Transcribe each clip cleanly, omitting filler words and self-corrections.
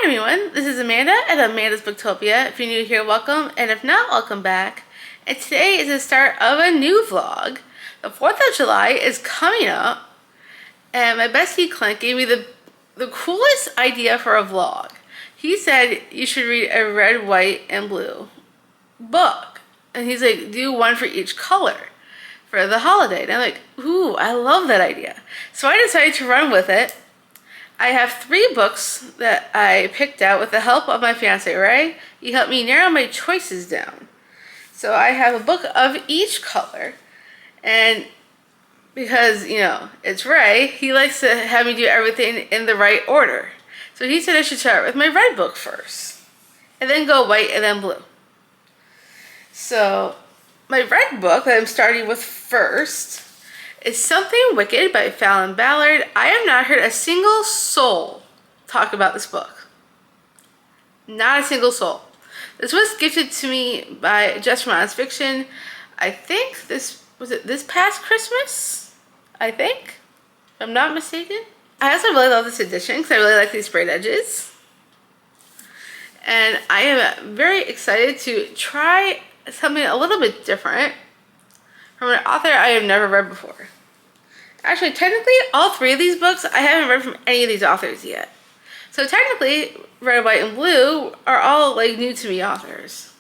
everyone, this is Amanda at Amanda's Booktopia. If you're new here, welcome, and if not, welcome back. And today is the start of a new vlog. The 4th of July is coming up, and my bestie Clint gave me the coolest idea for a vlog. He said you should read a red, white, and blue book. And he's like, do one for each color for the holiday. And I'm like, ooh, I love that idea. So I decided to run with it. I have 3 books that I picked out with the help of my fiance, Ray. He helped me narrow my choices down. So I have a book of each color. And because, you know, it's Ray, he likes to have me do everything in the right order. So he said I should start with my red book first. And then go white and then blue. So my red book that I'm starting with first is Something Wicked by Fallon Ballard. I have not heard a single soul talk about this book. Not a single soul. This was gifted to me by Just from Honest Fiction. I think this past Christmas? I think, if I'm not mistaken. I also really love this edition because I really like these sprayed edges. And I am very excited to try something a little bit different from an author I have never read before. Actually, technically, all 3 of these books I haven't read from any of these authors yet. So technically, Red, White, and Blue are all like new to me authors.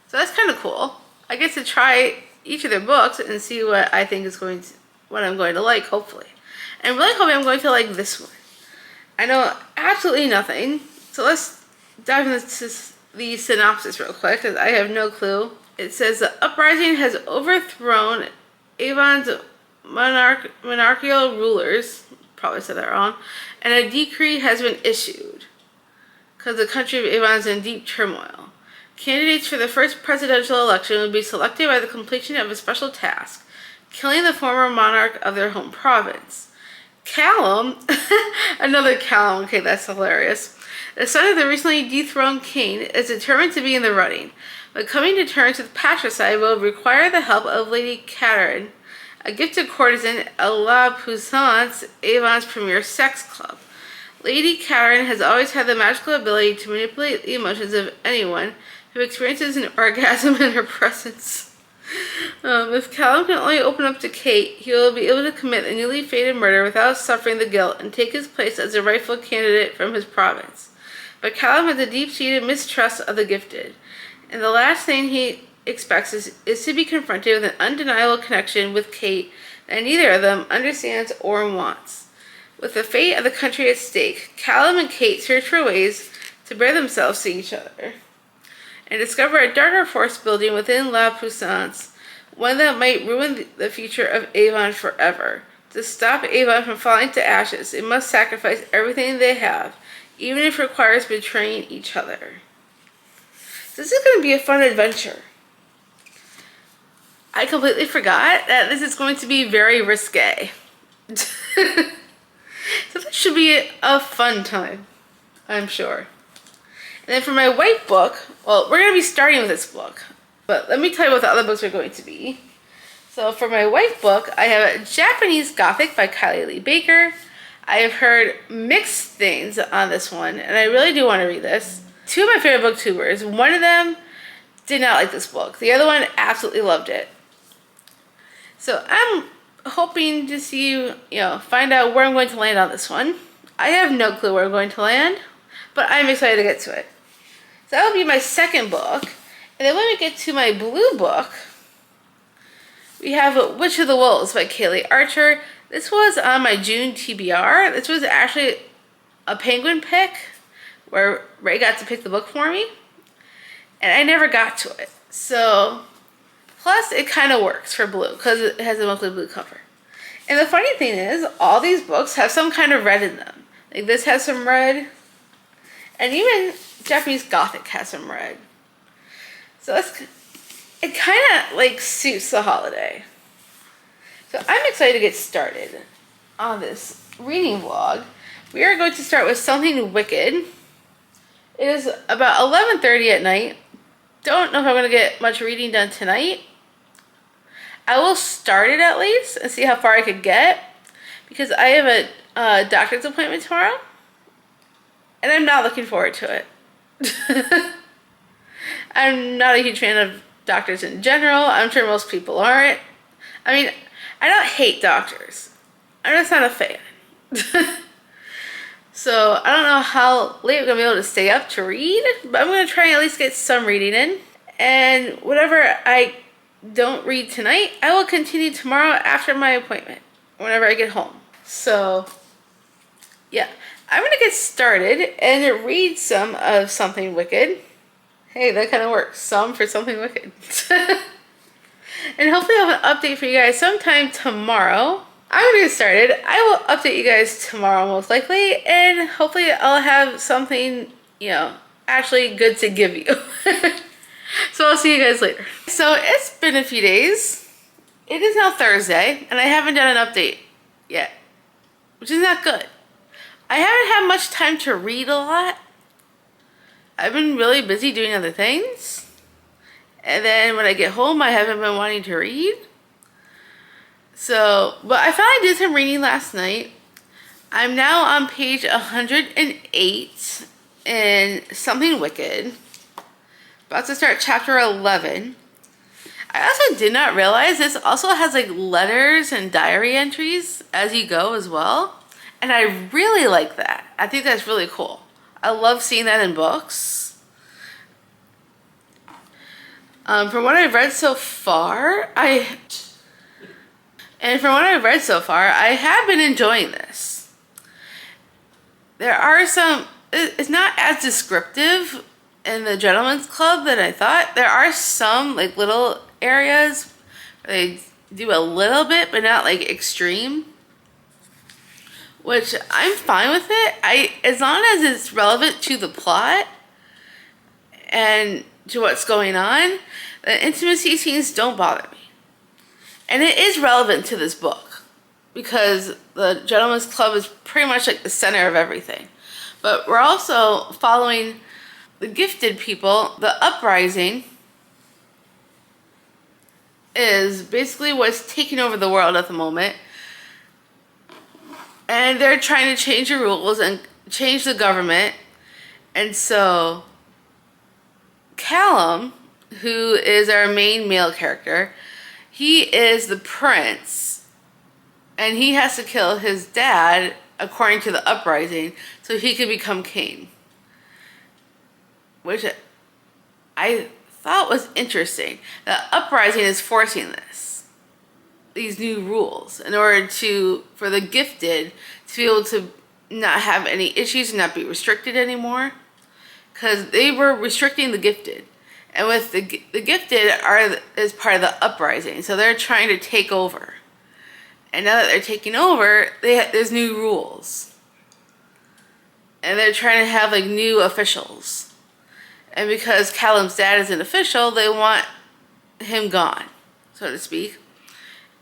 So that's kind of cool. I get to try each of their books and see what I think is what I'm going to like, hopefully. And I'm really hoping I'm going to like this one. I know absolutely nothing. So let's dive into the synopsis real quick, because I have no clue. It says the uprising has overthrown Avon's monarchical rulers, probably said that wrong, and a decree has been issued because the country of Avon is in deep turmoil. Candidates for the first presidential election will be selected by the completion of a special task, killing the former monarch of their home province. Callum, another Callum, okay, that's hilarious. The son of the recently dethroned king is determined to be in the running, but coming to terms with patricide will require the help of Lady Catherine, a gifted courtesan at La Puissance, Avon's premier sex club. Lady Catherine has always had the magical ability to manipulate the emotions of anyone who experiences an orgasm in her presence. If Callum can only open up to Kate, he will be able to commit the newly fated murder without suffering the guilt and take his place as a rightful candidate from his province. But Callum has a deep-seated mistrust of the gifted, and the last thing he expects is to be confronted with an undeniable connection with Kate that neither of them understands or wants. With the fate of the country at stake, Callum and Kate search for ways to bear themselves to each other and discover a darker force building within La Puissance, one that might ruin the future of Avon forever. To stop Avon from falling to ashes, they must sacrifice everything they have, even if it requires betraying each other. This is going to be a fun adventure. I completely forgot that this is going to be very risque. So this should be a fun time, I'm sure. And then for my white book, well, we're going to be starting with this book, but let me tell you what the other books are going to be. So for my white book, I have Japanese Gothic by Kylie Lee Baker. I have heard mixed things on this one, and I really do want to read this. 2 of my favorite booktubers, one of them did not like this book. The other one absolutely loved it. So I'm hoping to see, find out where I'm going to land on this one. I have no clue where I'm going to land, but I'm excited to get to it. So that will be my second book. And then when we get to my blue book, we have Witch of the Wolves by Kaylee Archer. This was on my June TBR. This was actually a Penguin pick where Ray got to pick the book for me. And I never got to it. So, plus it kind of works for blue because it has a mostly blue cover. And the funny thing is, all these books have some kind of red in them. Like this has some red. And even Japanese Gothic has some red. So it kind of like suits the holiday. So I'm excited to get started on this reading vlog. We are going to start with Something Wicked. It is about 11:30 at night. Don't know if I'm going to get much reading done tonight. I will start it at least and see how far I could get, because I have a doctor's appointment tomorrow. and I'm not looking forward to it. I'm not a huge fan of doctors in general. I'm sure most people aren't. I mean, I don't hate doctors. I'm just not a fan. So I don't know how late I'm going to be able to stay up to read, but I'm going to try and at least get some reading in. And whatever I don't read tonight, I will continue tomorrow after my appointment, whenever I get home. So, yeah. I'm going to get started and read some of Something Wicked. Hey, that kind of works. Some for Something Wicked. And hopefully I'll have an update for you guys sometime tomorrow. I'm going to get started. I will update you guys tomorrow most likely. And hopefully I'll have something, actually good to give you. So I'll see you guys later. So it's been a few days. It is now Thursday. And I haven't done an update yet. Which is not good. I haven't had much time to read a lot. I've been really busy doing other things. And then when I get home, I haven't been wanting to read. So, but I finally did some reading last night. I'm now on page 108 in Something Wicked. About to start chapter 11. I also did not realize this also has like letters and diary entries as you go as well. And I really like that. I think that's really cool. I love seeing that in books. From what I've read so far, I have been enjoying this. There are some, it's not as descriptive in the Gentleman's Club that I thought. There are some like little areas where they do a little bit, but not like extreme. Which I'm fine with it. As long as it's relevant to the plot and to what's going on, the intimacy scenes don't bother me. And it is relevant to this book because the Gentleman's Club is pretty much like the center of everything. But we're also following the gifted people. The uprising is basically what's taking over the world at the moment. And they're trying to change the rules and change the government. And so Callum, who is our main male character, he is the prince. And he has to kill his dad according to the uprising so he could become king. Which I thought was interesting. The uprising is forcing these new rules in order for the gifted to be able to not have any issues and not be restricted anymore, because they were restricting the gifted, and with the gifted is part of the uprising, so they're trying to take over. And now that they're taking over, there's new rules, and they're trying to have like new officials, and because Callum's dad is an official, they want him gone, so to speak.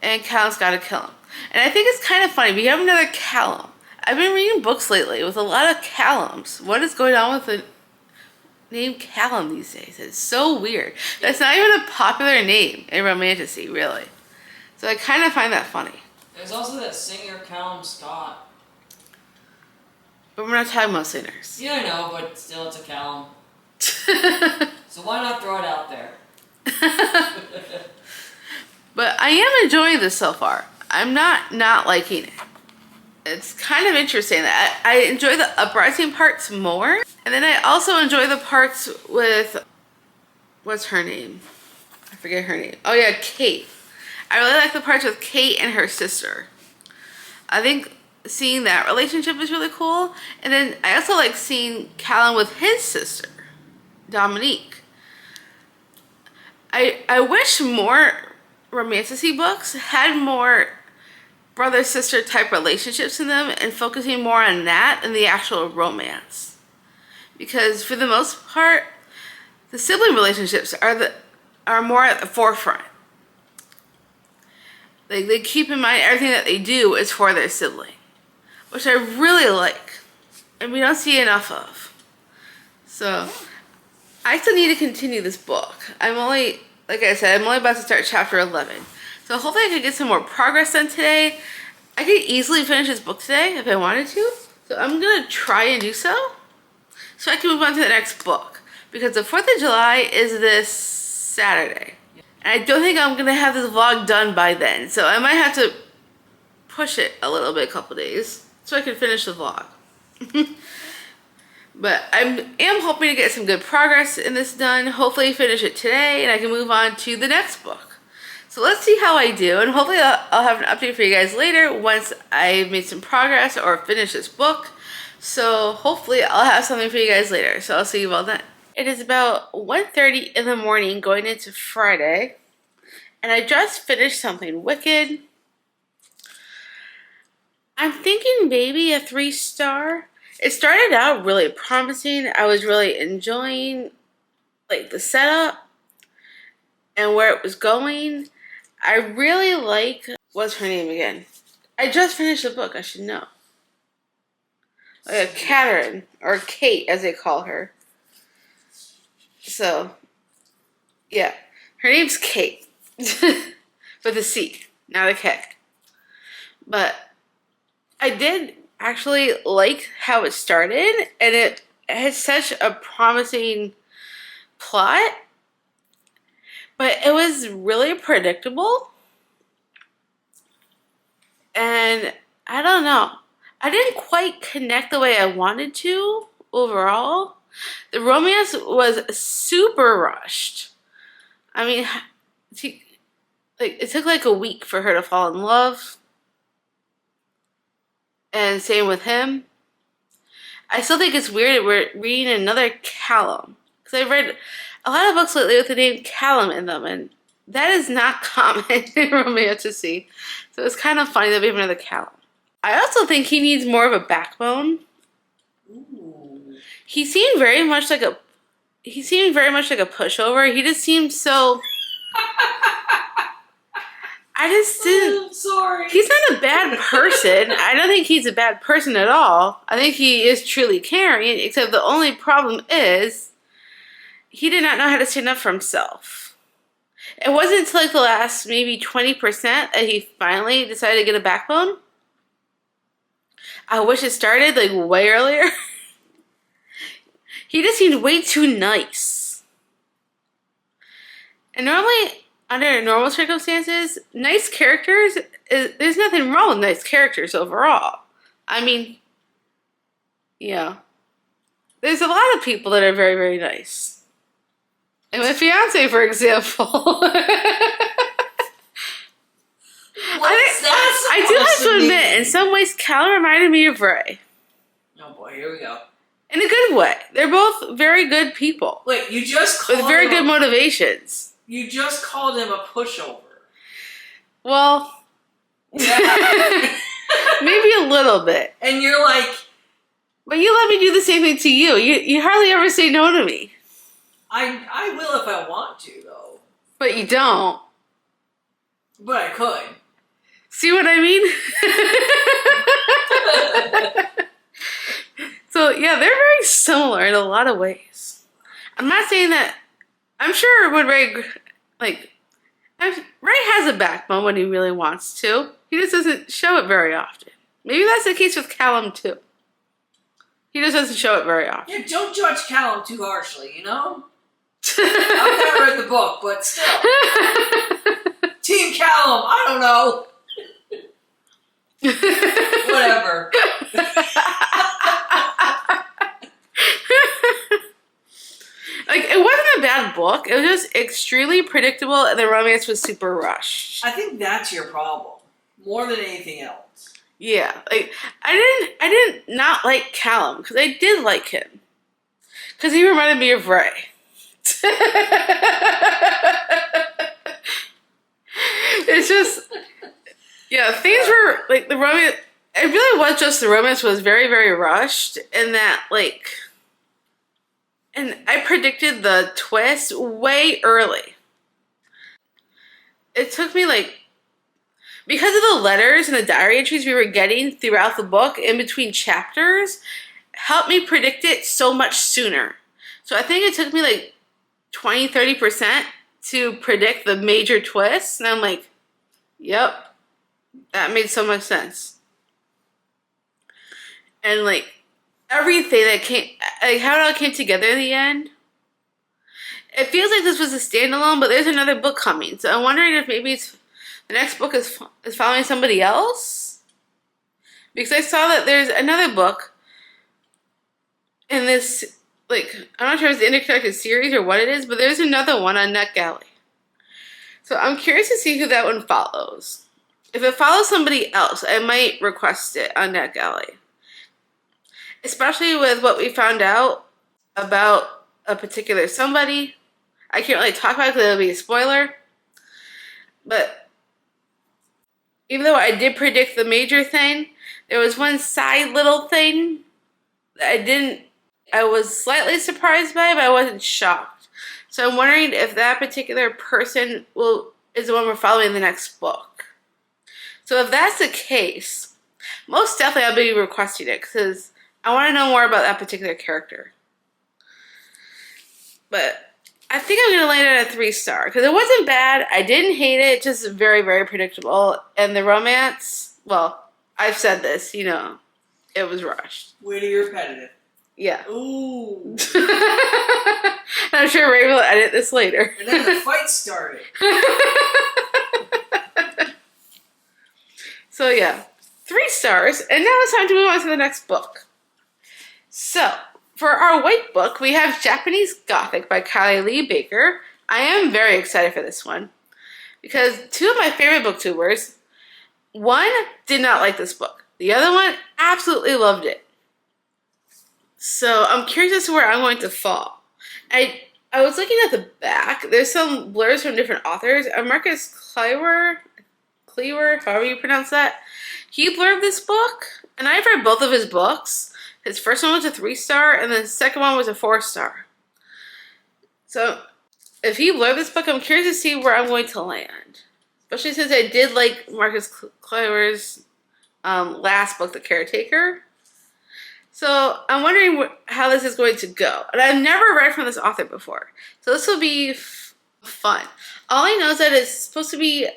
And Callum's got to kill him. And I think it's kind of funny. We have another Callum. I've been reading books lately with a lot of Callums. What is going on with the name Callum these days? It's so weird. That's not even a popular name in romantasy, really. So I kind of find that funny. There's also that singer Callum Scott. But we're not talking about singers. Yeah, I know, but still it's a Callum. So why not throw it out there? But I am enjoying this so far. I'm not liking it. It's kind of interesting. I enjoy the uprising parts more. And then I also enjoy the parts with, what's her name? I forget her name. Oh yeah, Kate. I really like the parts with Kate and her sister. I think seeing that relationship is really cool. And then I also like seeing Callum with his sister, Dominique. I wish more romantasy books had more brother-sister type relationships in them and focusing more on that than the actual romance. Because for the most part, the sibling relationships are more at the forefront. Like, they keep in mind everything that they do is for their sibling, which I really like, and we don't see enough of. So I still need to continue this book. Like I said, I'm only about to start chapter 11. So hopefully I can get some more progress done today. I could easily finish this book today if I wanted to. So I'm going to try and do so. so I can move on to the next book. Because the 4th of July is this Saturday. And I don't think I'm going to have this vlog done by then. So I might have to push it a little bit, a couple days, so I can finish the vlog. But I am hoping to get some good progress in this done. Hopefully finish it today and I can move on to the next book. So let's see how I do, and hopefully I'll have an update for you guys later once I've made some progress or finish this book. So hopefully I'll have something for you guys later. So I'll see you all then. It is about 1:30 in the morning going into Friday, and I just finished something wicked. I'm thinking maybe a 3-star. It started out really promising. I was really enjoying like the setup and where it was going. I really like, what's her name again? I just finished the book, I should know. Catherine, or Kate as they call her. So, yeah. Her name's Kate. With a C, not a K. But I did actually like how it started, and it has such a promising plot, but it was really predictable, and I don't know. I didn't quite connect the way I wanted to overall. The romance was super rushed. I mean, it took like a week for her to fall in love. And same with him. I still think it's weird that we're reading another Callum. Because I've read a lot of books lately with the name Callum in them, and that is not common in romanticy. So it's kind of funny that we have another Callum. I also think he needs more of a backbone. Ooh. He seemed very much like a pushover. He just seemed so. I just didn't. I'm sorry. He's not a bad person. I don't think he's a bad person at all. I think he is truly caring, except the only problem is he did not know how to stand up for himself. It wasn't until like the last maybe 20% that he finally decided to get a backbone. I wish it started like way earlier. He just seemed way too nice. And normally, under normal circumstances, nice characters, there's nothing wrong with nice characters overall. I mean, yeah. There's a lot of people that are very, very nice. And my fiance, for example. I do have to admit, in some ways, Cal reminded me of Ray. Oh boy, here we go. In a good way. They're both very good people. Wait, you just called with very good motivations. You just called him a pushover. Well, yeah. Maybe a little bit. And you're like, but you let me do the same thing to you. You hardly ever say no to me. I will if I want to, though. But you don't. But I could. See what I mean? So, yeah, they're very similar in a lot of ways. I'm not saying that. I'm sure when Ray has a backbone when he really wants to. He just doesn't show it very often. Maybe that's the case with Callum, too. He just doesn't show it very often. Yeah, don't judge Callum too harshly, you know? I've never read the book, but still. Team Callum, I don't know. Whatever. It wasn't a bad book. It was just extremely predictable, and the romance was super rushed. I think that's your problem, more than anything else. Yeah, I didn't not like Callum because I did like him because he reminded me of Ray. It's just, yeah, things were like the romance. It really was just the romance was very, very rushed, and that and I predicted the twist way early. It took me because of the letters and the diary entries we were getting throughout the book in between chapters, helped me predict it so much sooner. So I think it took me 20-30% to predict the major twist, and I'm like, yep, that made so much sense. And everything that came, like how it all came together in the end. It feels like this was a standalone, but there's another book coming. So I'm wondering if maybe the next book is following somebody else. Because I saw that there's another book in this, like, I'm not sure if it's the interconnected series or what it is, but there's another one on NetGalley. So I'm curious to see who that one follows. If it follows somebody else, I might request it on NetGalley. Especially with what we found out about a particular somebody. I can't really talk about it because it'll be a spoiler. But even though I did predict the major thing, there was one side little thing that I was slightly surprised by, but I wasn't shocked. So I'm wondering if that particular person is the one we're following in the next book. So if that's the case, most definitely I'll be requesting it because I want to know more about that particular character. But I think I'm going to land it at a 3-star because it wasn't bad. I didn't hate it, just very, very predictable. And the romance, well, I've said this, you know, it was rushed. Way to be repetitive. Yeah. Ooh. I'm sure Ray will edit this later. And then the fight started. So yeah, 3 stars. And now it's time to move on to the next book. So, for our white book, we have Japanese Gothic by Kylie Lee Baker. I am very excited for this one. Because 2 of my favorite booktubers, one did not like this book. The other one absolutely loved it. So I'm curious as to where I'm going to fall. I was looking at the back. There's some blurs from different authors. Marcus Cleaver, however you pronounce that. He blurbed this book, and I've read both of his books. His first one was a 3-star, and the second one was a 4-star. So if he blurbed this book, I'm curious to see where I'm going to land. Especially since I did like Marcus Cleaver's last book, The Caretaker. So I'm wondering how this is going to go. And I've never read from this author before. So this will be fun. All I know is that it's supposed to be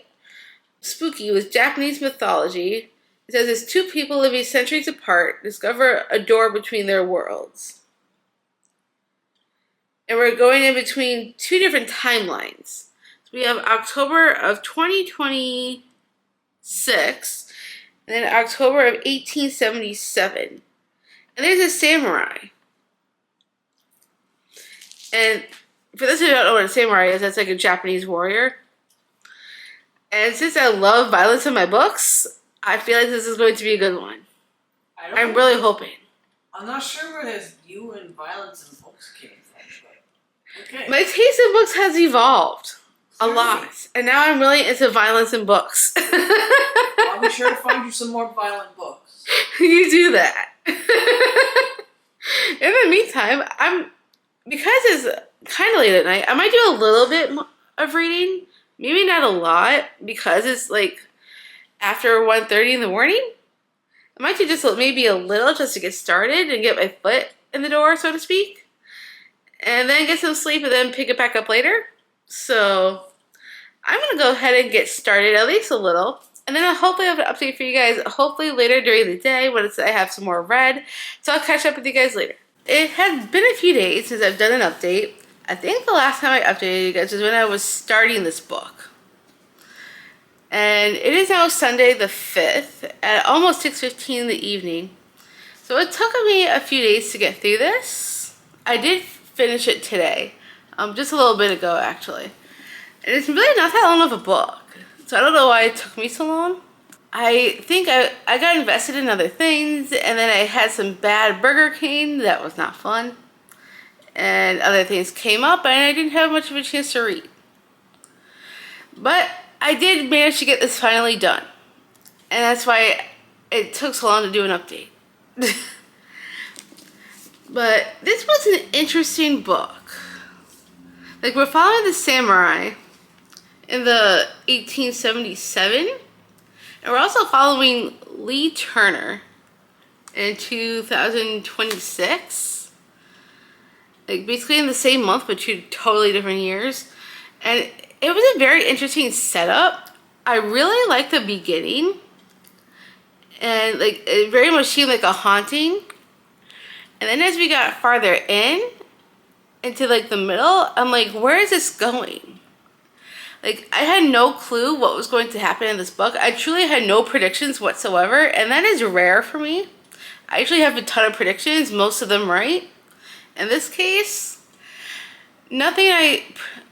spooky with Japanese mythology. It says as 2 people living centuries apart discover a door between their worlds. And we're going in between 2 different timelines. So we have October of 2026 and then October of 1877. And there's a samurai. And for those who don't know what a samurai is, that's like a Japanese warrior. And since I love violence in my books, I feel like this is going to be a good one. I'm really hoping. I'm not sure where this you and violence in books came from, but okay. My taste in books has evolved a lot. And now I'm really into violence in books. I'll be sure to find you some more violent books. You do that. In the meantime, because it's kind of late at night, I might do a little bit of reading. Maybe not a lot, because it's like after 1:30 in the morning. I might do just maybe a little just to get started and get my foot in the door, so to speak. And then get some sleep and then pick it back up later. So I'm going to go ahead and get started at least a little. And then I'll hopefully have an update for you guys, hopefully later during the day when I have some more read. So I'll catch up with you guys later. It has been a few days since I've done an update. I think the last time I updated you guys was when I was starting this book. And it is now Sunday the 5th at almost 6:15 in the evening. So it took me a few days to get through this. I did finish it today, just a little bit ago actually. And it's really not that long of a book. So I don't know why it took me so long. I think I got invested in other things, and then I had some bad Burger King that was not fun. And other things came up, and I didn't have much of a chance to read. But I did manage to get this finally done. And that's why it took so long to do an update. But this was an interesting book. Like, we're following the samurai in the 1877, and we're also following Lee Turner in 2026, like basically in the same month but 2 totally different years. And it was a very interesting setup. I really liked the beginning, and like it very much seemed like a haunting. And then as we got farther into like the middle, I'm like, where is this going? Like, I had no clue what was going to happen in this book. I truly had no predictions whatsoever, and that is rare for me. I actually have a ton of predictions, most of them right. In this case, nothing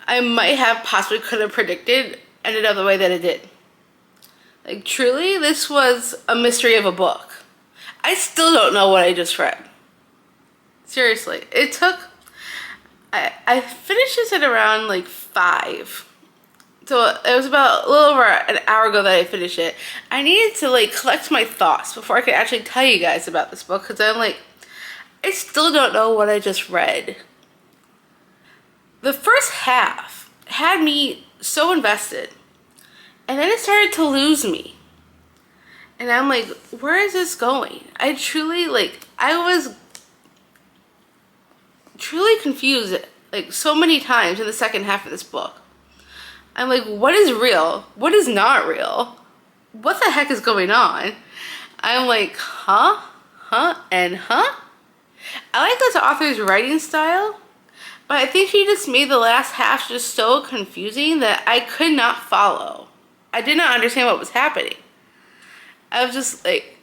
I might have possibly could have predicted ended up the way that it did. Like, truly, this was a mystery of a book. I still don't know what I just read. Seriously, it took... I finished this at around like 5. So it was about a little over an hour ago that I finished it. I needed to like collect my thoughts before I could actually tell you guys about this book, because I'm like, I still don't know what I just read. The first half had me so invested, and then it started to lose me. And I'm like, where is this going? I truly, like, I was truly confused like so many times in the second half of this book. I'm like, what is real? What is not real? What the heck is going on? I'm like, huh? And huh? I like this author's writing style, but I think she just made the last half just so confusing that I could not follow. I did not understand what was happening. I was just like,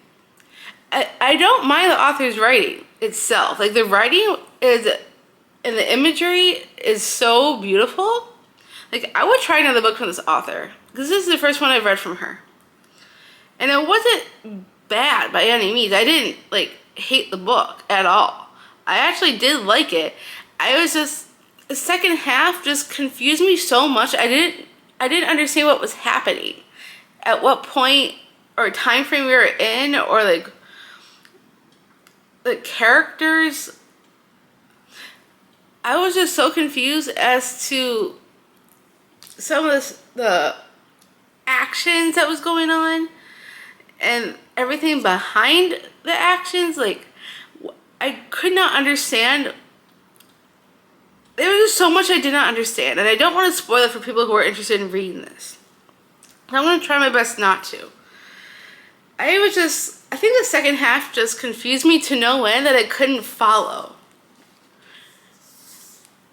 I don't mind the author's writing itself. Like, the writing is, and the imagery is so beautiful. Like, I would try another book from this author, because this is the first one I've read from her. And it wasn't bad by any means. I didn't, like, hate the book at all. I actually did like it. I was just, the second half just confused me so much. I didn't understand what was happening. At what point or time frame we were in, or like the characters. I was just so confused as to some of the actions that was going on and everything behind the actions. Like, I could not understand. There was just so much I did not understand, and I don't want to spoil it for people who are interested in reading this. I'm going to try my best not to. I think the second half just confused me to no end that I couldn't follow.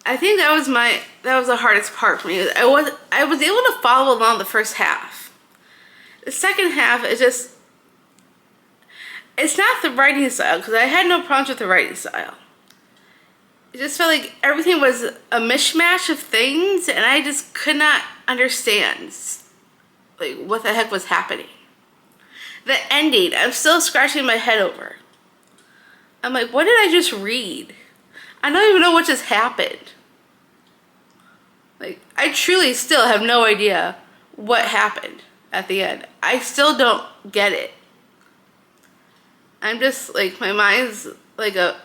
I think that was the hardest part for me. I was able to follow along the first half. The second half is just, it's not the writing style, because I had no problems with the writing style. It just felt like everything was a mishmash of things, and I just could not understand like what the heck was happening. The ending, I'm still scratching my head over. I'm like, what did I just read? I don't even know what just happened. Like, I truly still have no idea what happened at the end. I still don't get it. I'm just like, my mind's like a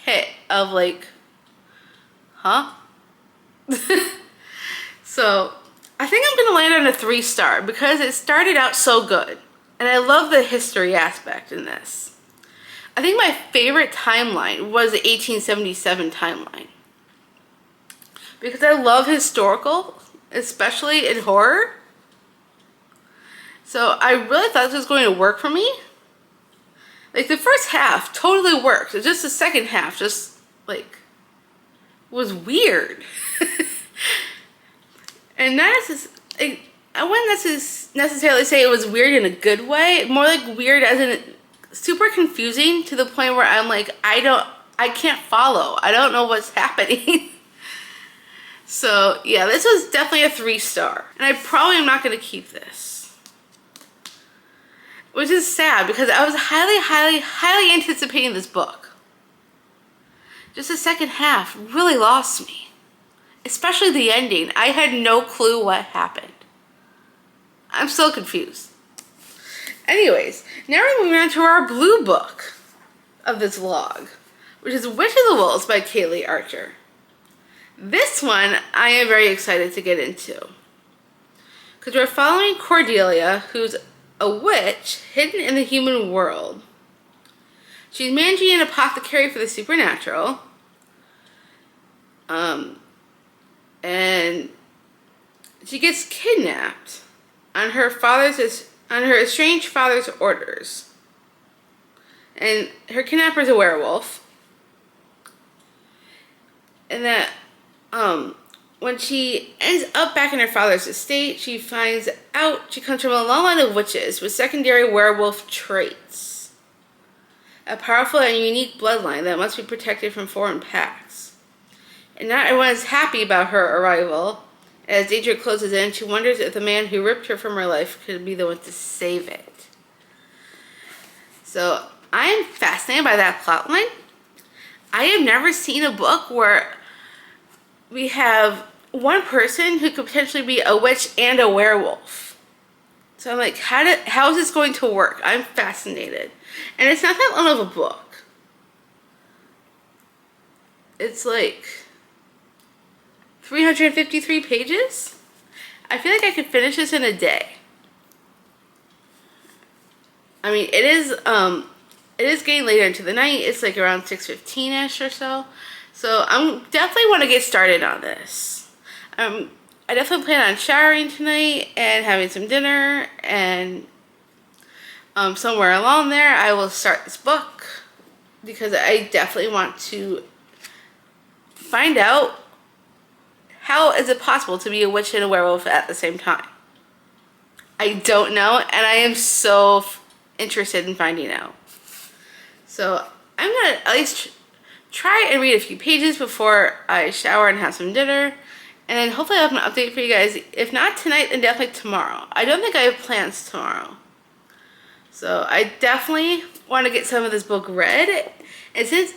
pit of like, huh? So I think I'm gonna land on a 3-star because it started out so good. And I love the history aspect in this. I think my favorite timeline was the 1877 timeline. Because I love historical, especially in horror. So I really thought this was going to work for me. Like, the first half totally worked. It's just the second half just, like, was weird. And that is, I wouldn't necessarily say it was weird in a good way. More like weird as in super confusing to the point where I'm like, I can't follow. I don't know what's happening. So yeah, this was definitely a 3-star. And I probably am not going to keep this. Which is sad because I was highly anticipating this book. Just the second half really lost me. Especially the ending. I had no clue what happened. I'm still confused. Anyways, now we're moving on to our blue book of this vlog, which is Witch of the Wolves by Kaylee Archer. This one I am very excited to get into, because we're following Cordelia, who's a witch hidden in the human world. She's managing an apothecary for the supernatural, and she gets kidnapped on her estranged father's orders. And her kidnapper's a werewolf. And that when she ends up back in her father's estate, she finds out she comes from a long line of witches with secondary werewolf traits. A powerful and unique bloodline that must be protected from foreign pacts. And not everyone is happy about her arrival. As danger closes in, she wonders if the man who ripped her from her life could be the one to save it. So, I am fascinated by that plotline. I have never seen a book where we have one person who could potentially be a witch and a werewolf. So I'm like, how is this going to work? I'm fascinated. And it's not that long of a book. It's like 353 pages. I feel like I could finish this in a day. I mean, it is getting later into the night. It's like around 6:15ish or so. So I'm definitely want to get started on this. I definitely plan on showering tonight and having some dinner, and somewhere along there I will start this book because I definitely want to find out how is it possible to be a witch and a werewolf at the same time. I don't know, and I am so interested in finding out. So I'm gonna at least try and read a few pages before I shower and have some dinner, and then hopefully I'll have an update for you guys. If not tonight, then definitely tomorrow. I don't think I have plans tomorrow, so I definitely want to get some of this book read. And since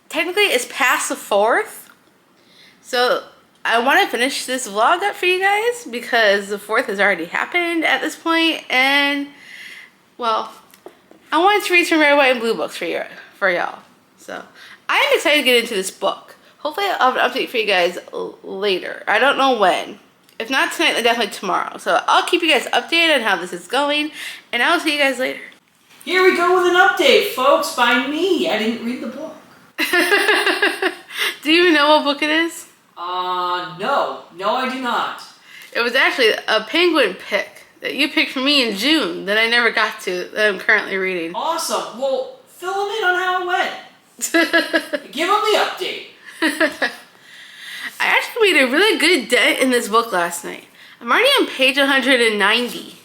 technically it's past the 4th, so I want to finish this vlog up for you guys because the 4th has already happened at this point, and well, I wanted to read some red, white, and blue books for y'all. So I am excited to get into this book. Hopefully I'll have an update for you guys later. I don't know when. If not tonight, then definitely tomorrow. So I'll keep you guys updated on how this is going, and I'll see you guys later. Here we go with an update, folks, by me. I didn't read the book. Do you even know what book it is? No. No, I do not. It was actually a penguin pick that you picked for me in June that I never got to, that I'm currently reading. Awesome. Well, fill them in on how it went. Give them the update. I actually made a really good dent in this book last night. I'm already on page 190.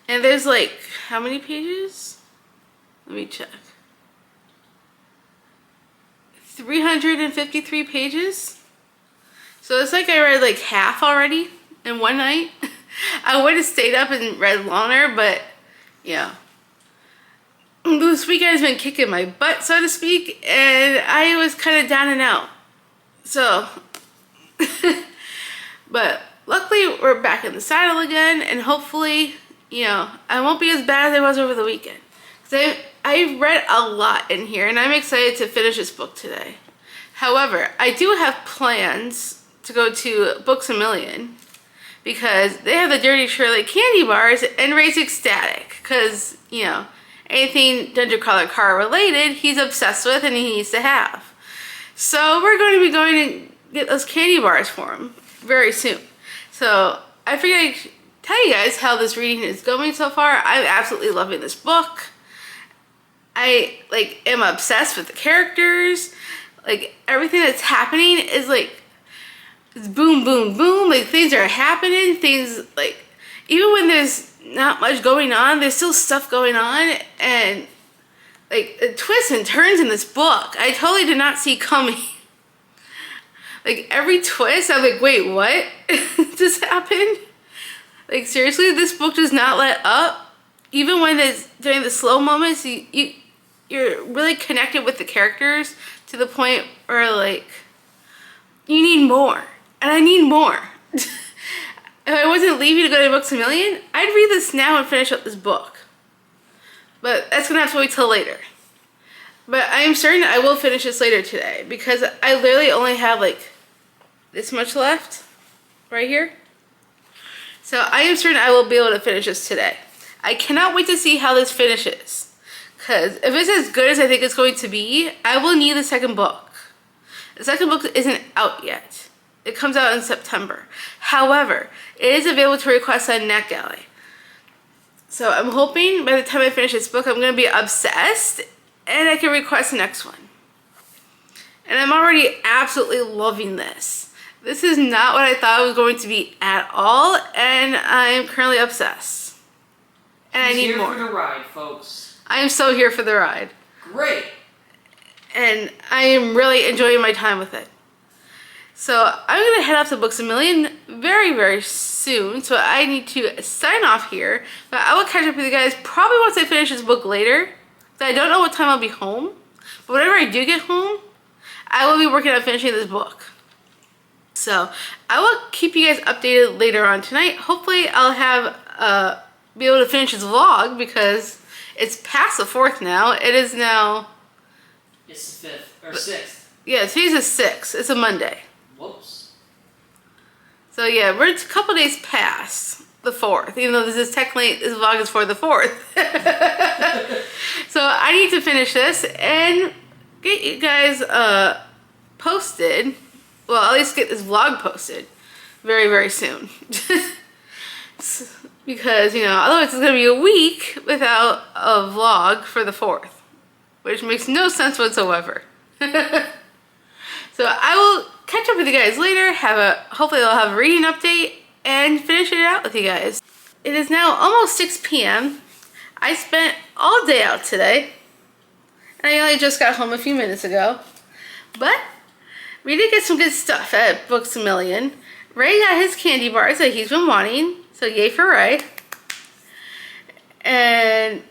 And there's like, how many pages? Let me check. 353 pages. So it's like I read like half already in one night. I would have stayed up and read longer, but yeah. This weekend has been kicking my butt, so to speak, and I was kind of down and out. So, but luckily we're back in the saddle again, and hopefully, you know, I won't be as bad as I was over the weekend. Because I've read a lot in here, and I'm excited to finish this book today. However, I do have plans to go to Books A Million because they have the Dirty Shirley candy bars, and Ray's ecstatic because, you know, anything Dungeon Crawler car related, he's obsessed with and he needs to have. So we're going to be going to get those candy bars for him very soon. So I figured I'd tell you guys how this reading is going so far. I'm absolutely loving this book. I am obsessed with the characters. Like everything that's happening is like it's boom, boom, boom. Like things are happening. Things like even when there's not much going on, there's still stuff going on, and like the twists and turns in this book I totally did not see coming. Like every twist I'm like, wait, what just happened? Like seriously, this book does not let up. Even when there's during the slow moments, you're really connected with the characters to the point where like you need more, and I need more. If I wasn't leaving to go to Books A Million, I'd read this now and finish up this book. But that's gonna have to wait till later. But I am certain I will finish this later today because I literally only have like this much left right here. So I am certain I will be able to finish this today. I cannot wait to see how this finishes. Because if it's as good as I think it's going to be, I will need the second book. The second book isn't out yet. It comes out in September. However, it is available to request on NetGalley. So I'm hoping by the time I finish this book, I'm going to be obsessed and I can request the next one. And I'm already absolutely loving this. This is not what I thought it was going to be at all, and I'm currently obsessed. And I need more. Here for the ride, folks. I am so here for the ride. Great. And I am really enjoying my time with it. So I'm going to head off to Books A Million very, very soon. So I need to sign off here. But I will catch up with you guys probably once I finish this book later. So I don't know what time I'll be home. But whenever I do get home, I will be working on finishing this book. So I will keep you guys updated later on tonight. Hopefully I'll have be able to finish this vlog because it's past the 4th now. It is now... It's the 5th, or 6th. Yeah, today's the 6th. It's a Monday. Whoops. So yeah, we're a couple days past the 4th, even though this vlog is for the 4th. So I need to finish this and get you guys posted. Well, at least get this vlog posted very, very soon. Because, otherwise it's going to be a week without a vlog for the 4th. Which makes no sense whatsoever. So I will catch up with you guys later. Hopefully I'll have a reading update and finish it out with you guys. It is now almost 6 p.m. I spent all day out today. And I only just got home a few minutes ago. But we did get some good stuff at Books A Million. Ray got his candy bars that he's been wanting. So yay for Ray. And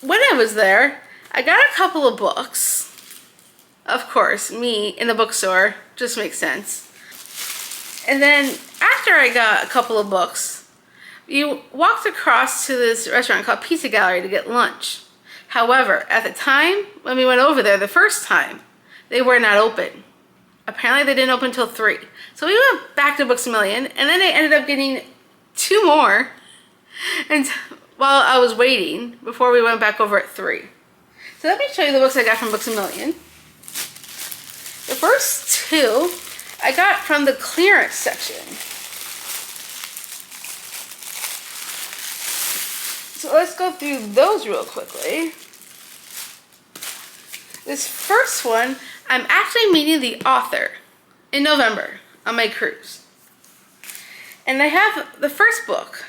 when I was there, I got a couple of books. Of course, me in the bookstore just makes sense. And then after I got a couple of books, we walked across to this restaurant called Pizza Gallery to get lunch. However, at the time when we went over there the first time, they were not open. Apparently they didn't open until 3. So we went back to Books A Million, and then I ended up getting 2 more and while I was waiting before we went back over at 3. So let me show you the books I got from Books A Million. The first 2 I got from the clearance section. So let's go through those real quickly. This first one, I'm actually meeting the author in November on my cruise. And I have the first book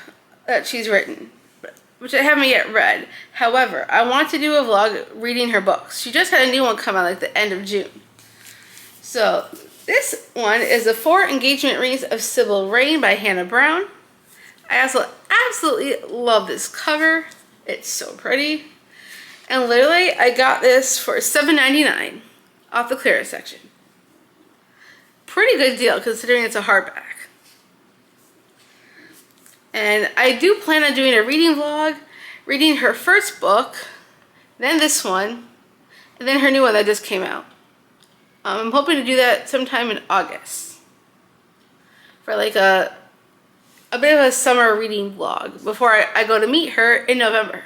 that she's written, which I haven't yet read. However, I want to do a vlog reading her books. She just had a new one come out like the end of June. So this one is the 4 Engagement Rings of Sybil Rain by Hannah Brown. I also absolutely love this cover. It's so pretty. And literally, I got this for $7.99 off the clearance section. Pretty good deal considering it's a hardback. And I do plan on doing a reading vlog, reading her first book, then this one, and then her new one that just came out. I'm hoping to do that sometime in August for like a bit of a summer reading vlog before I go to meet her in November.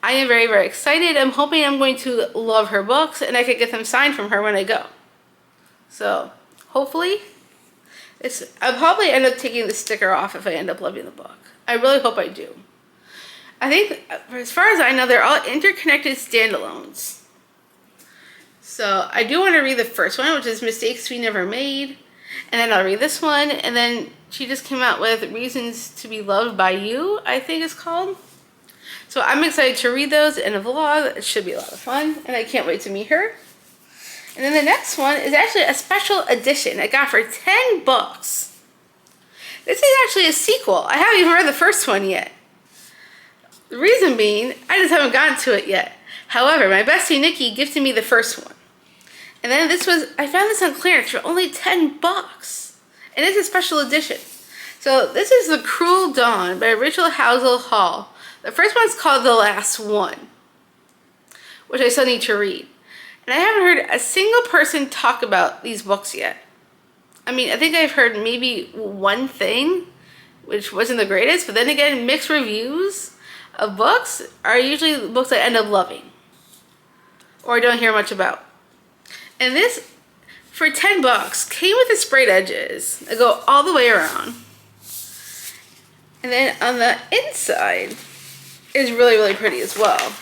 I am very, very excited. I'm hoping I'm going to love her books and I could get them signed from her when I go. So hopefully, I'll probably end up taking the sticker off if I end up loving the book. I really hope I do. I think, as far as I know, they're all interconnected standalones. So I do want to read the first one, which is Mistakes We Never Made. And then I'll read this one. And then she just came out with Reasons to Be Loved by You, I think it's called. So I'm excited to read those in a vlog. It should be a lot of fun. And I can't wait to meet her. And then the next one is actually a special edition I got for $10. This is actually a sequel. I haven't even read the first one yet. The reason being, I just haven't gotten to it yet. However, my bestie Nikki gifted me the first one. And then I found this on clearance for only $10. And it's a special edition. So this is The Cruel Dawn by Rachel Housel Hall. The first one's called The Last One, which I still need to read. And I haven't heard a single person talk about these books yet. I mean, I think I've heard maybe one thing, which wasn't the greatest, but then again, mixed reviews of books are usually books I end up loving or don't hear much about. And this, for $10, came with the sprayed edges that go all the way around. And then on the inside is really, really pretty as well.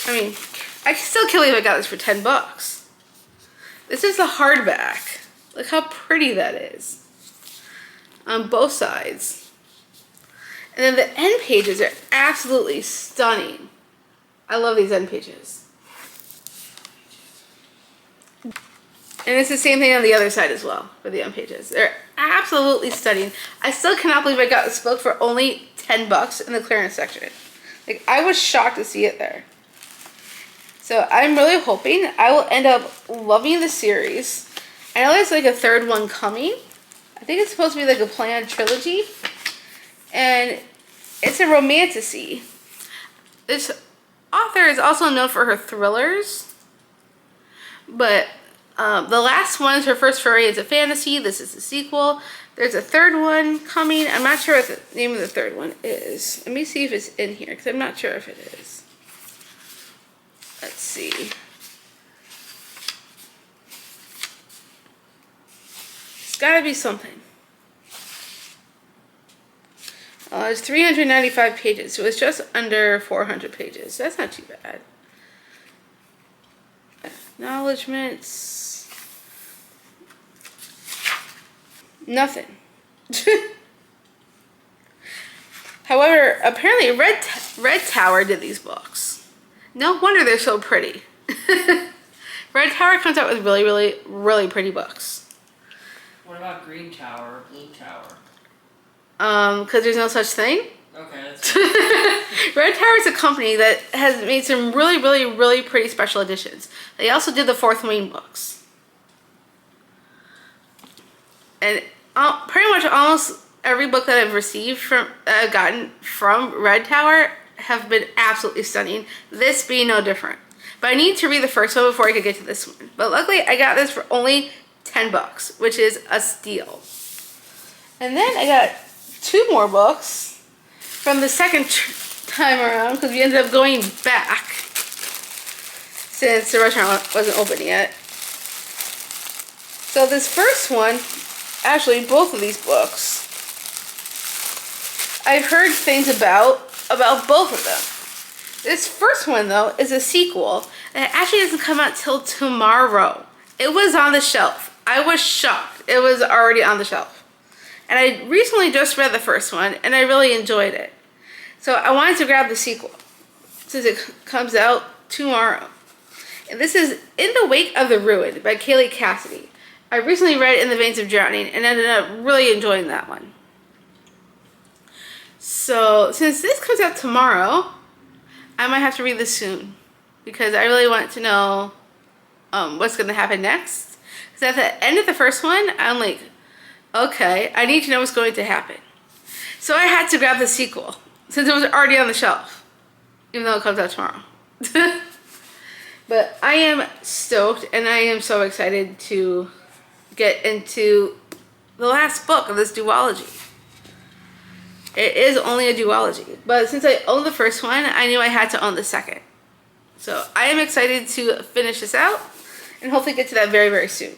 I mean, I still can't believe I got this for $10. This is the hardback. Look how pretty that is. On both sides. And then the end pages are absolutely stunning. I love these end pages. And it's the same thing on the other side as well for the end pages. They're absolutely stunning. I still cannot believe I got this book for only $10 in the clearance section. Like, I was shocked to see it there. So I'm really hoping I will end up loving the series. I know there's like a third one coming. I think it's supposed to be like a planned trilogy. And it's a romantasy. This author is also known for her thrillers. But the last one is her first foray into fantasy. This is the sequel. There's a third one coming. I'm not sure what the name of the third one is. Let me see if it's in here, because I'm not sure if it is. Let's see. It's gotta be something. It's 395 pages, so it's just under 400 pages. That's not too bad. Acknowledgements. Nothing. However, apparently Red Tower did these books. No wonder they're so pretty. Red Tower comes out with really, really, really pretty books. What about Green Tower or Blue Tower? Because there's no such thing. Okay, that's Red Tower is a company that has made some really, really, really pretty special editions. They also did the Fourth Wing books. And pretty much almost every book that I've received I've gotten from Red Tower have been absolutely stunning. This being no different. But I need to read the first one before I could get to this one. But luckily I got this for only $10, which is a steal. And then I got 2 more books from the second time around, because we ended up going back since the restaurant wasn't open yet. So this first one, actually both of these books, I've heard things about both of them. This first one though is a sequel, and it actually doesn't come out till tomorrow. It was on the shelf. I was shocked. It was already on the shelf. And I recently just read the first one, and I really enjoyed it. So I wanted to grab the sequel, since it comes out tomorrow. And this is In the Wake of the Ruined by Kaylee Cassidy. I recently read In the Veins of Drowning, and ended up really enjoying that one. So since this comes out tomorrow, I might have to read this soon, because I really want to know what's going to happen next. Because at the end of the first one, I'm like, okay, I need to know what's going to happen. So I had to grab the sequel, since it was already on the shelf, even though it comes out tomorrow. But I am stoked, and I am so excited to get into the last book of this duology. It is only a duology, but since I own the first one, I knew I had to own the second. So I am excited to finish this out, and hopefully get to that very, very soon.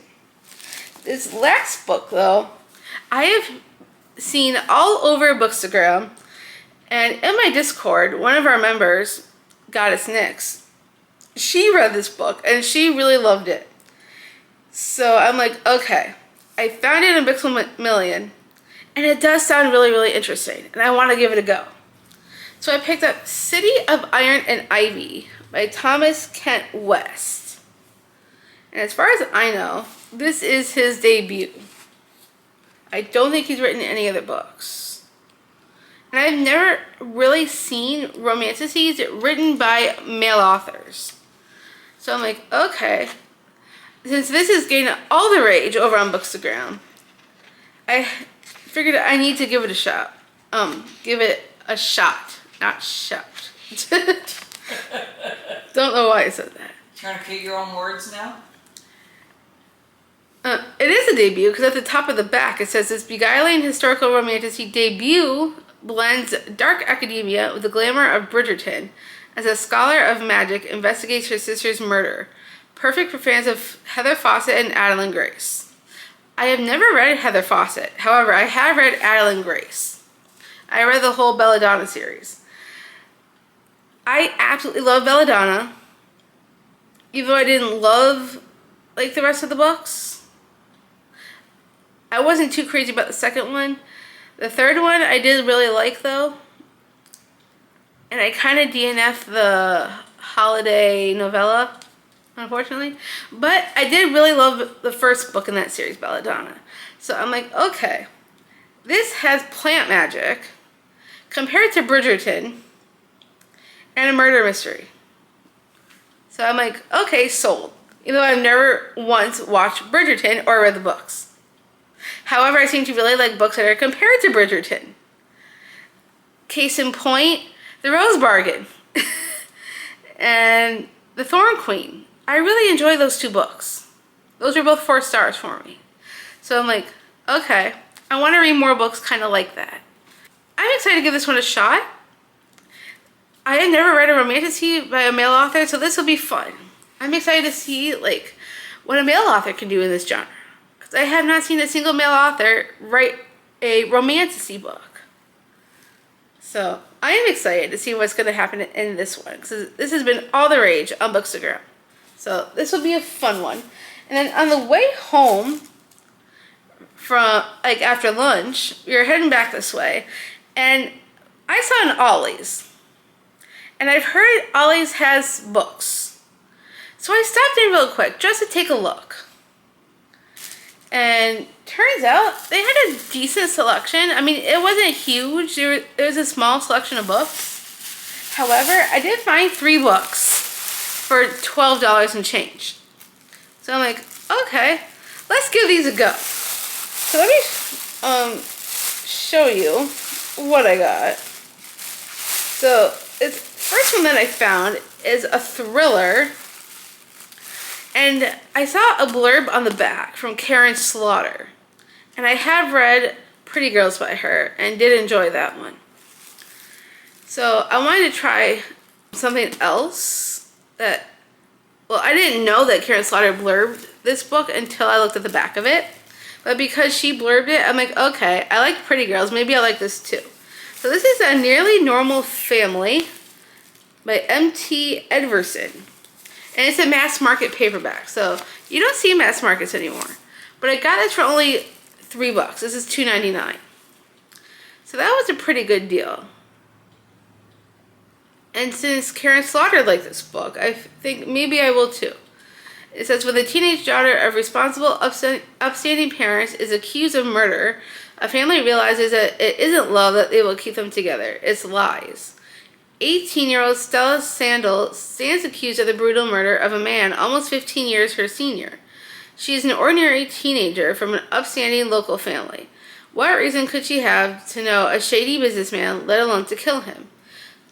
This last book, though, I have seen all over Bookstagram, and in my Discord, one of our members, Goddess Nyx, she read this book, and she really loved it. So I'm like, okay, I found it in Bixel Million, and it does sound really, really interesting, and I want to give it a go. So I picked up City of Iron and Ivy by Thomas Kent West. And as far as I know, this is his debut. I don't think he's written any other books. And I've never really seen romanticides written by male authors. So I'm like, okay, since this is getting all the rage over on Bookstagram, I figured I need to give it a shot. Give it a shot, not shout. Don't know why I said that. Trying to create your own words now? It is a debut, because at the top of the back it says, this beguiling historical romantasy debut blends dark academia with the glamour of Bridgerton as a scholar of magic investigates her sister's murder. Perfect for fans of Heather Fawcett and Adeline Grace. I have never read Heather Fawcett. However, I have read Adeline Grace. I read the whole Belladonna series. I absolutely love Belladonna. Even though I didn't love like the rest of the books. I wasn't too crazy about the second one. The third one I did really like though. And I kind of DNF'd the holiday novella, unfortunately. But I did really love the first book in that series, Belladonna. So I'm like, okay, this has plant magic compared to Bridgerton and a murder mystery. So I'm like, okay, sold. Even though I've never once watched Bridgerton or read the books. However, I seem to really like books that are compared to Bridgerton. Case in point, The Rose Bargain and The Thorn Queen. I really enjoy those two books. Those are both 4 stars for me. So I'm like, okay, I want to read more books kind of like that. I'm excited to give this one a shot. I had never read a romantasy by a male author, so this will be fun. I'm excited to see like what a male author can do in this genre. Because I have not seen a single male author write a romantasy book. So I am excited to see what's going to happen in this one. Because this has been all the rage on Bookstagram. So this will be a fun one. And then on the way home from, like after lunch, we were heading back this way. And I saw an Ollie's. And I've heard Ollie's has books. So I stopped in real quick just to take a look. And turns out they had a decent selection. I mean, it wasn't huge. There was a small selection of books. However, I did find 3 books for $12 and change. So I'm like, okay, let's give these a go. So let me show you what I got. So the first one that I found is a thriller. And I saw a blurb on the back from Karen Slaughter. And I have read Pretty Girls by her and did enjoy that one. So I wanted to try something else that, well, I didn't know that Karen Slaughter blurbed this book until I looked at the back of it. But because she blurbed it, I'm like, okay, I like Pretty Girls. Maybe I like this too. So this is A Nearly Normal Family by M.T. Edverson. And it's a mass market paperback. So you don't see mass markets anymore. But I got this for only $3. This is $2.99. So that was a pretty good deal. And since Karen Slaughter liked this book, I think maybe I will too. It says, when the teenage daughter of responsible, upstanding parents is accused of murder, a family realizes that it isn't love that they will keep them together. It's lies. 18-year-old Stella Sandel stands accused of the brutal murder of a man almost 15 years her senior. She is an ordinary teenager from an upstanding local family. What reason could she have to know a shady businessman, let alone to kill him?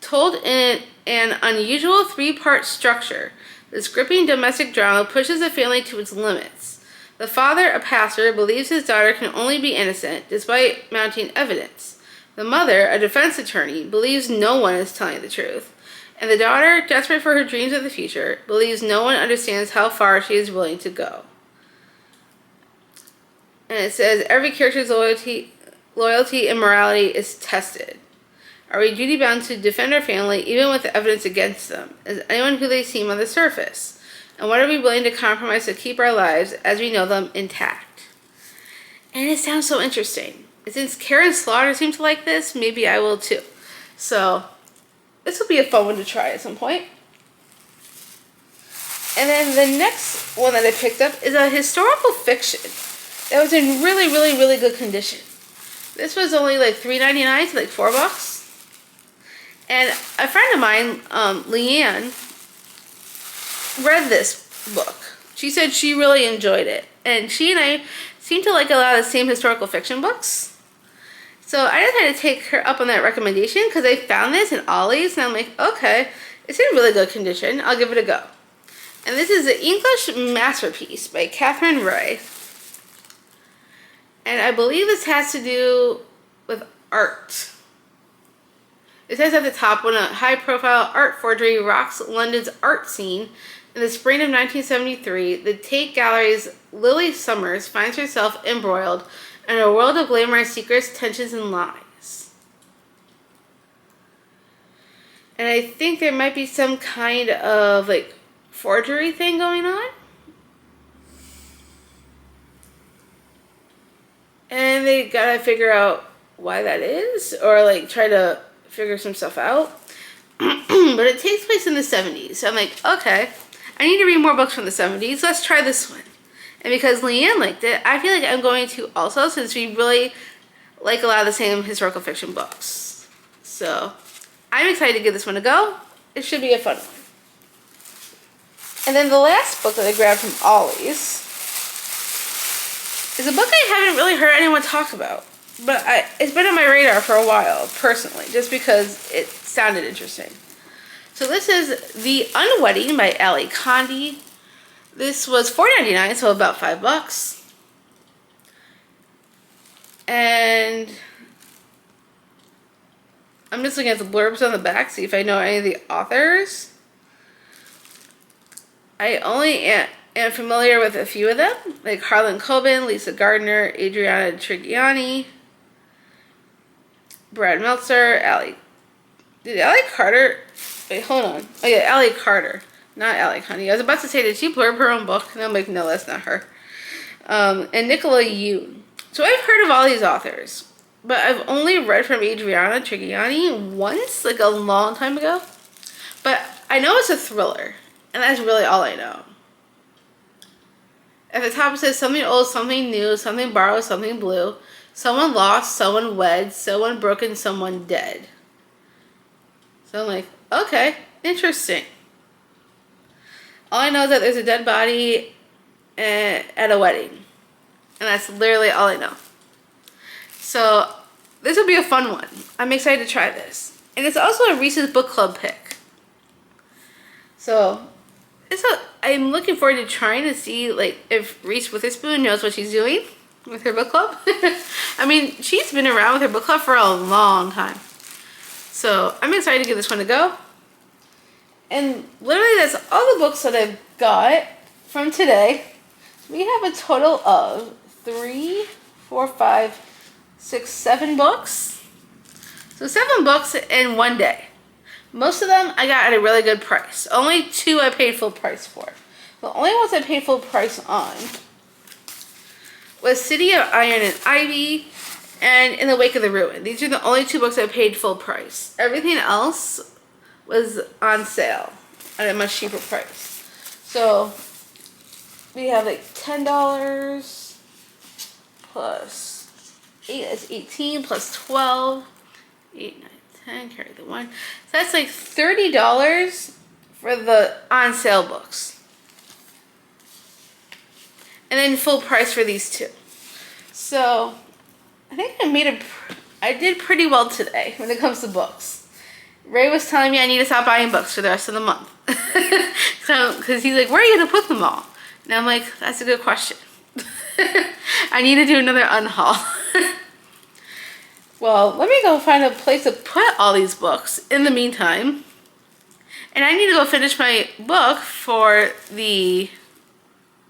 Told in an unusual 3-part structure, this gripping domestic drama pushes the family to its limits. The father, a pastor, believes his daughter can only be innocent despite mounting evidence. The mother, a defense attorney, believes no one is telling the truth. And the daughter, desperate for her dreams of the future, believes no one understands how far she is willing to go. And it says, every character's loyalty and morality is tested. Are we duty-bound to defend our family even with the evidence against them? Is anyone who they seem on the surface? And what are we willing to compromise to keep our lives as we know them intact? And it sounds so interesting. Since Karen Slaughter seems to like this, maybe I will too. So this will be a fun one to try at some point. And then the next one that I picked up is a historical fiction that was in really, really, really good condition. This was only like $3.99 to like $4. And a friend of mine, Leanne, read this book. She said she really enjoyed it. And she and I seem to like a lot of the same historical fiction books. So I decided to take her up on that recommendation because I found this in Ollie's. And I'm like, okay, it's in really good condition. I'll give it a go. And this is The English Masterpiece by Catherine Roy. And I believe this has to do with art. It says at the top, when a high-profile art forgery rocks London's art scene in the spring of 1973, the Tate Gallery's Lily Summers finds herself embroiled in a world of glamorous secrets, tensions, and lies. And I think there might be some kind of, like, forgery thing going on. and they gotta figure out why that is, or like try to figure some stuff out. But it takes place in the 70s. So I'm like, okay, I need to read more books from the 70s. Let's try this one. And because Leanne liked it, I feel like I'm going to also, since we really like a lot of the same historical fiction books. So I'm excited to give this one a go. It should be a fun one. And then the last book that I grabbed from Ollie's is a book I haven't really heard anyone talk about. But it's been on my radar for a while, personally, just because it sounded interesting. So this is The Unwedding by Ali Condi. This was $4.99, so about $5. And I'm just looking at the blurbs on the back, see if I know any of the authors. I only am familiar with a few of them, like Harlan Coben, Lisa Gardner, Adriana Trigiani, Brad Meltzer, did Ali Carter, wait, hold on. Oh yeah, Ali Carter, not Ali Condi. I was about to say, did she blurb her own book? And I'm like, no, that's not her. And Nicola Yoon. So I've heard of all these authors, but I've only read from Adriana Trigiani once, like a long time ago. But I know it's a thriller, and that's really all I know. At the top it says something old, something new, something borrowed, something blue. Someone lost, someone wed, someone broken, someone dead. So I'm like, okay, interesting. All I know is that there's a dead body at a wedding. And that's literally all I know. So this will be a fun one. I'm excited to try this. And it's also a Reese's Book Club pick. So I'm looking forward to trying to see like if Reese Witherspoon knows what she's doing with her book club. I mean, she's been around with her book club for a long time. So I'm excited to give this one a go. And literally that's all the books that I've got from today. We have a total of 3, 4, 5, 6, 7 books. So 7 books in one day. Most of them I got at a really good price. Only 2 I paid full price for. The only ones I paid full price on was City of Iron and Ivy and In the Wake of the Ruin. These are the only 2 books I paid full price. Everything else was on sale at a much cheaper price. So we have like $10 plus 8, that's 18 plus 12, 8, 9, 10, carry the 1. So that's like $30 for the on sale books. And then full price for these 2. So I think I did pretty well today when it comes to books. Ray was telling me I need to stop buying books for the rest of the month. Because he's like, where are you going to put them all? And I'm like, that's a good question. I need to do another unhaul. Well, let me go find a place to put all these books in the meantime. And I need to go finish my book for the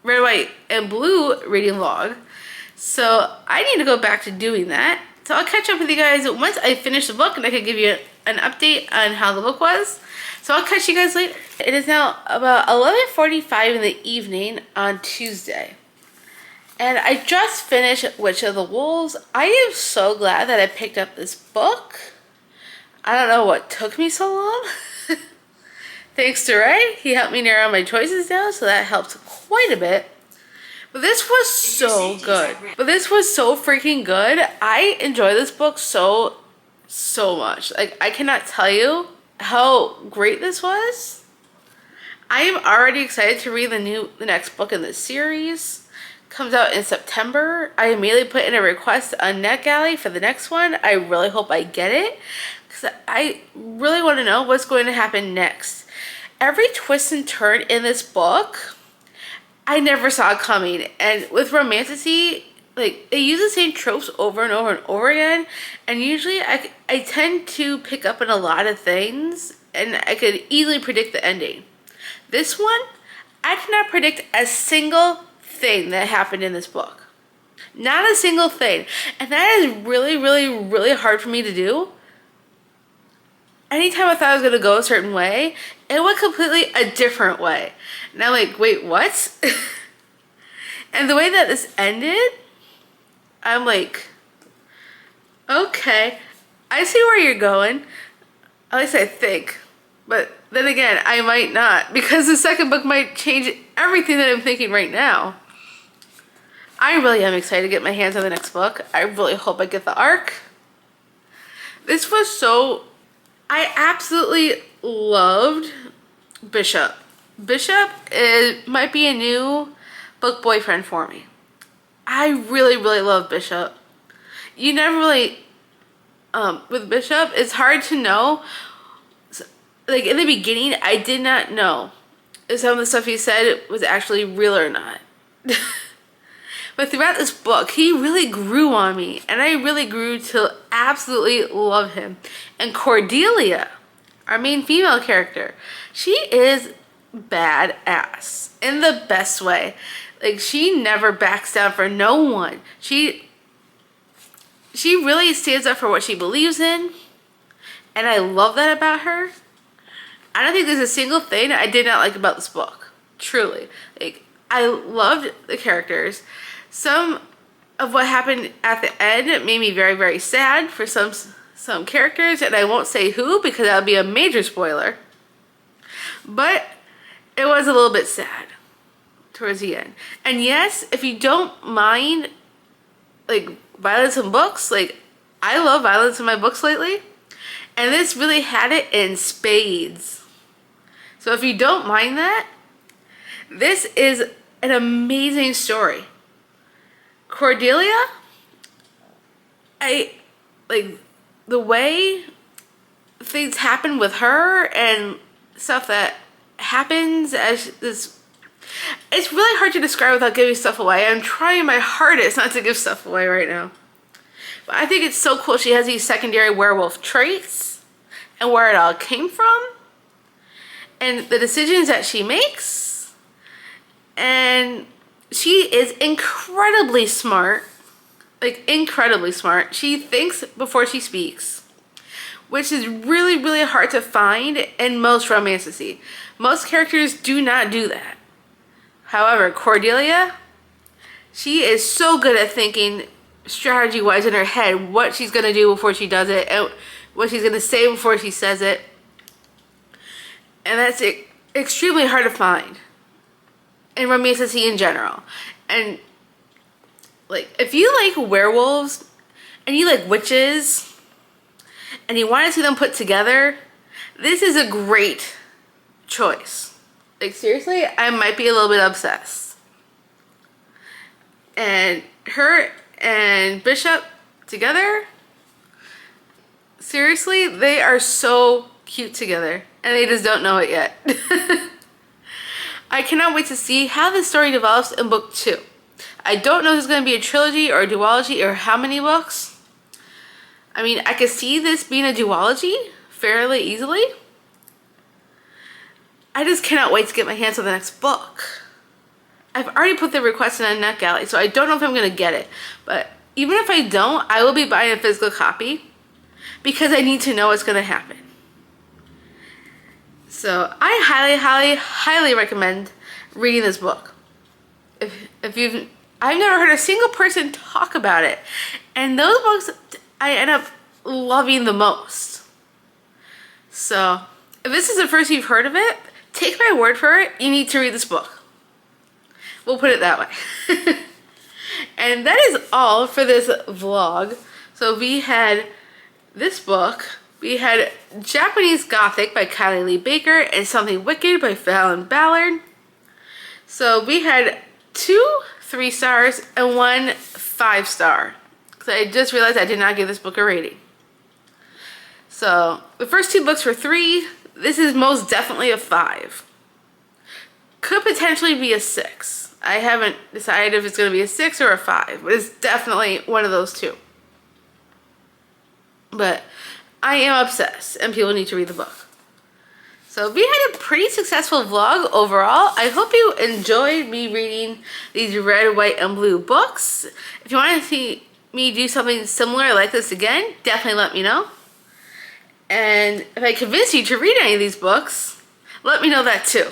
Red, White, and Blue reading log. So I need to go back to doing that. So I'll catch up with you guys once I finish the book and I can give you an update on how the book was. So I'll catch you guys later. It is now about 11:45 in the evening on Tuesday. And I just finished Witch of the Wolves. I am so glad that I picked up this book. I don't know what took me so long. Thanks to Ray, he helped me narrow my choices down, so that helped quite a bit. But this was so good. But this was so freaking good. I enjoy this book so much. Like, I cannot tell you how great this was. I am already excited to read the next book in this series. Comes out in September. I immediately put in a request on NetGalley for the next one. I really hope I get it, because I really want to know what's going to happen next. Every twist and turn in this book, I never saw coming. And with romantasy, like, they use the same tropes over and over and over again. And usually I tend to pick up on a lot of things, and I could easily predict the ending. This one, I cannot predict a single thing that happened in this book. Not a single thing. And that is really, really, really hard for me to do. Anytime I thought I was going to go a certain way, it went completely a different way. And I'm like, wait, what? And the way that this ended, I'm like, okay, I see where you're going. At least I think. But then again, I might not, because the second book might change everything that I'm thinking right now. I really am excited to get my hands on the next book. I really hope I get the arc. This was so... I absolutely loved Bishop. Bishop might be a new book boyfriend for me. I really, really love Bishop. You never really... with Bishop, it's hard to know. Like, in the beginning, I did not know if some of the stuff he said was actually real or not. But throughout this book, he really grew on me, and I really grew to absolutely love him. And Cordelia, our main female character, she is badass in the best way. Like, she never backs down for no one. She really stands up for what she believes in, and I love that about her. I don't think there's a single thing I did not like about this book. Truly. Like, I loved the characters. Some of what happened at the end made me very, very sad for some characters, and I won't say who because that would be a major spoiler. But it was a little bit sad towards the end. And yes, if you don't mind, like, violence in books, like, I love violence in my books lately, and this really had it in spades. So if you don't mind that, this is an amazing story. Cordelia, I like the way things happen with her and stuff that happens as this. It's really hard to describe without giving stuff away. I'm trying my hardest not to give stuff away right now. But I think it's so cool she has these secondary werewolf traits and where it all came from and the decisions that she makes. And she is incredibly smart, like incredibly smart. She thinks before she speaks, which is really, really hard to find in most romances. Most characters do not do that. However, Cordelia, she is so good at thinking strategy-wise in her head what she's going to do before she does it and what she's going to say before she says it. And that's extremely hard to find in romances in general. And like, if you like werewolves and you like witches and you want to see them put together, this is a great choice. Like, seriously, I might be a little bit obsessed. And her and Bishop together, seriously, they are so cute together and they just don't know it yet. I cannot wait to see how this story develops in book 2. I don't know if it's going to be a trilogy or a duology or how many books. I mean, I could see this being a duology fairly easily. I just cannot wait to get my hands on the next book. I've already put the request in a NetGalley, so I don't know if I'm going to get it. But even if I don't, I will be buying a physical copy because I need to know what's going to happen. So I highly, highly, highly recommend reading this book. I've never heard a single person talk about it. And those books I end up loving the most. So if this is the first you've heard of it, take my word for it, you need to read this book. We'll put it that way. And that is all for this vlog. So we had this book. We had Japanese Gothic by Kylie Lee Baker and Something Wicked by Fallon Ballard. So we had 2 3 stars and 1 5 star. Because I just realized I did not give this book a rating. So the first 2 books were 3. This is most definitely a 5. Could potentially be a 6. I haven't decided if it's going to be a 6 or a 5. But it's definitely one of those 2. But I am obsessed and people need to read the book. So we had a pretty successful vlog overall. I hope you enjoyed me reading these red, white, and blue books. If you want to see me do something similar like this again, definitely let me know. And if I convince you to read any of these books, let me know that too.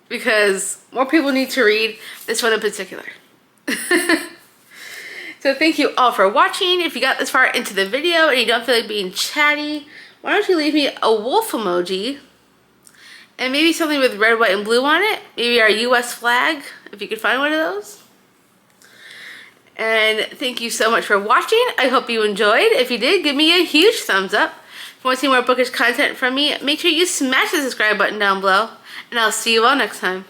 Because more people need to read this one in particular. So thank you all for watching. If you got this far into the video and you don't feel like being chatty, why don't you leave me a wolf emoji and maybe something with red, white, and blue on it. Maybe our US flag, if you could find one of those. And thank you so much for watching. I hope you enjoyed. If you did, give me a huge thumbs up. If you want to see more bookish content from me, make sure you smash the subscribe button down below. And I'll see you all next time.